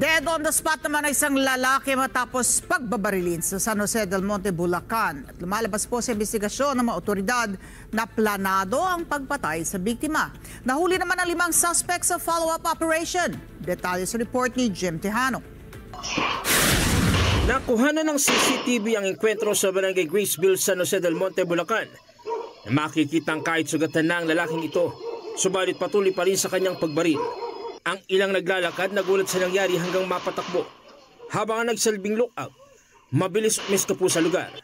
Dead on the spot naman ay isang lalaki matapos pagbabarilin sa San Jose del Monte, Bulacan. At lumalabas po sa investigasyon ng mga otoridad na planado ang pagpatay sa biktima. Nahuli naman ang 5 suspects sa follow-up operation. Detalye sa report ni Jim Tejano. Nakuhanan ng CCTV ang enkwentro sa Barangay Graceville, San Jose del Monte, Bulacan. Makikitang kahit sugatan na ang lalaking ito, subalit patuloy pa rin sa kanyang pagbaril. Ang ilang naglalakad nagulat sa nangyari hanggang mapatakbo. Habang ang nagsalbing lookout, mabilis umiska po sa lugar.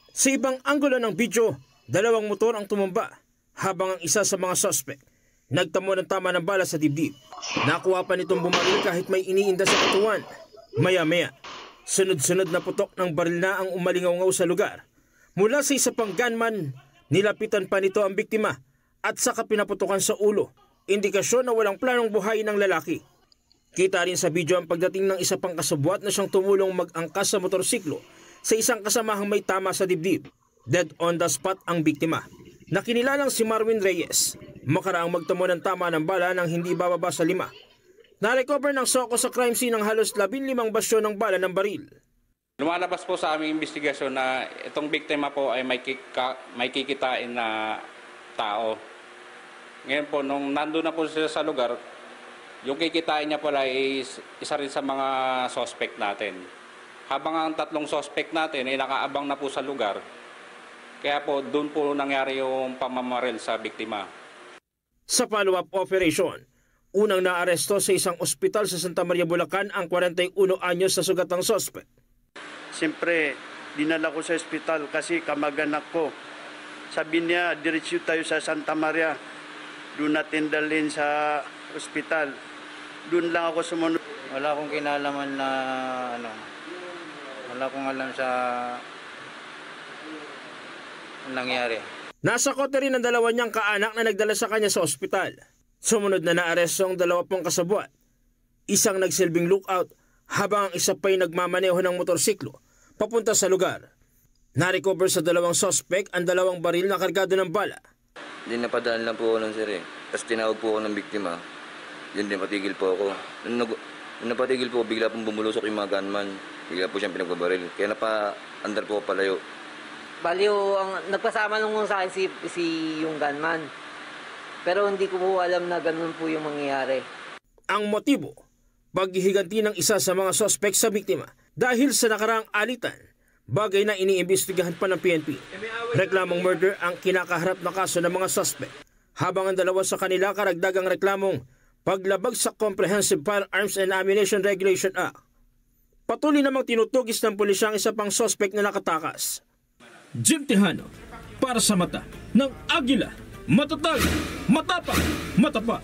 Sa ibang anggulo ng video, 2 motor ang tumumba, habang ang isa sa mga suspect nagtamo ng tama ng bala sa dibdib. Nakuha pa nitong bumaril kahit may iniinda sa katawan. Maya-maya, sunod-sunod na putok ng baril na ang umalingaw-ngaw sa lugar. Mula sa isa pang gunman, nilapitan pa nito ang biktima at saka pinaputukan sa ulo. Indikasyon na walang planong buhayin ng lalaki. Kita rin sa video ang pagdating ng isa pang kasabwat na siyang tumulong mag-angkas sa motorsiklo sa isang kasamahang may tama sa dibdib. Dead on the spot ang biktima. Nakinilalang si Marwin Reyes, makaraang magtamo ng tama ng bala nang hindi bababa sa 5. Na-recover ng SOCO sa crime scene ng halos 15 basyo ng bala ng baril. Lumalabas po sa aming investigasyon na itong biktima po ay may kikitain na tao. Ngayon po, nung nandun na po siya sa lugar, yung kikitain niya pala is isa rin sa mga suspect natin. Habang ang 3 suspect natin ay nakaabang na po sa lugar, kaya po doon po nangyari yung pamamaril sa biktima. Sa follow-up operation, unang naaresto sa isang ospital sa Santa Maria, Bulacan ang 41 anyos na sugatang suspect. Siyempre, dinala ko sa ospital kasi kamag-anak ko. Sabi niya, diretso tayo sa Santa Maria. Doon natin dalhin sa ospital. Doon lang ako sumunod. Wala akong kinalaman na wala akong alam sa nangyari. Nasa kote rin ang 2 niyang kaanak na nagdala sa kanya sa ospital. Sumunod na naaresto ang 2 kasabwat. Isang nagsilbing lookout habang ang isa pa'y nagmamaneho ng motorsiklo papunta sa lugar. Na-recover sa 2 suspect ang 2 baril na kargado ng bala. Hindi napadaan lang po ako ng sir eh. Tapos tinawag po ako ng biktima. Yun din, patigil po ako. Nung napatigil po, bigla pong bumulusok yung mga gunman. Bigla po siyang pinagbabaril. Kaya napa-andar po ako palayo. Baliw, ang nagpasama nung sa akin si yung gunman. Pero hindi ko po alam na ganun po yung mangyayari. Ang motibo, paghihiganti ng isa sa mga suspect sa biktima dahil sa nakaraang alitan, bagay na iniimbestigahan pa ng PNP. Reklamong murder ang kinakaharap na kaso ng mga suspect, habang ang 2 sa kanila karagdagang reklamong paglabag sa Comprehensive Firearms and Ammunition Regulation Act. Patuloy namang tinutugis ng pulisya ang isa pang suspect na nakatakas. Jim Tejano, para sa mata ng Agila, matatag, matapang, matapat.